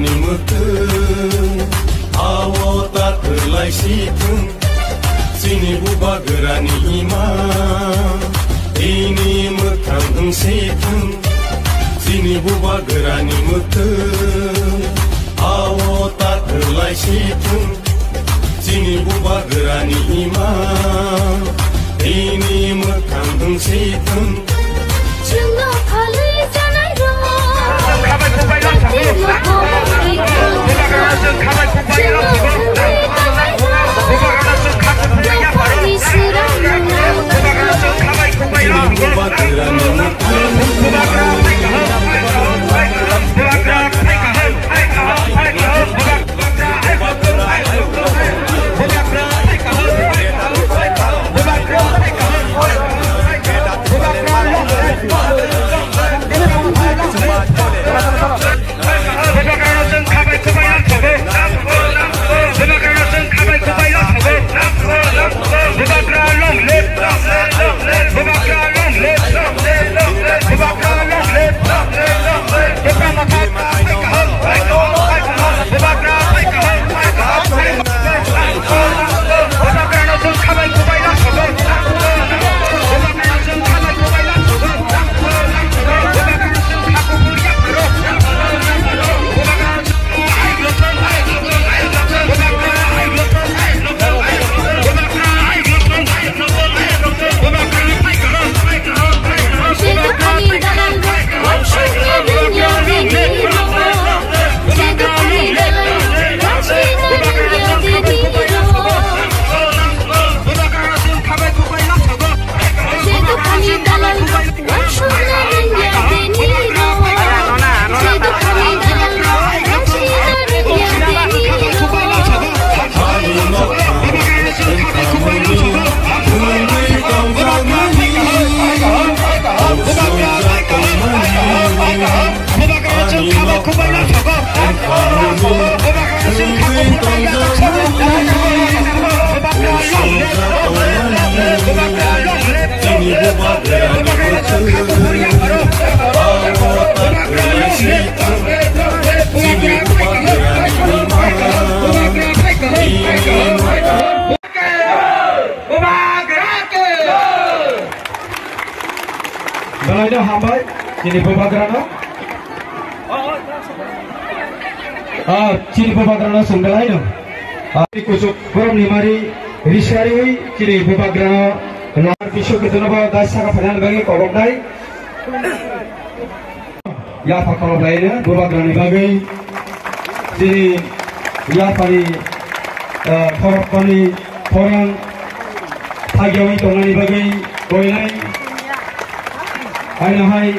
गोरानि मोथों आव ताथोलाय सिथों जोंनि बुबा गोरानि इमा इनि मोखां दोंसेथों जोंनि बुबा गोरानि मोथों आव ताथोलाय सिथों जोंनि बुबा गोरानि इमा इनि मोखां दोंसेथों जोंनाव फालो जानाय दङ Balainya hambai, sini Babagrana. Sini Babagrana sunggalai dong. Kusuk korom nimari risari, sini Babagrana. Lar pisau ketemu bawa gas sangat padan bagi korok dai. Ya pak korok lainnya, Babagrana bagi. Sini ya pani korok pani orang pagi ini tongan bagi koinai. Hai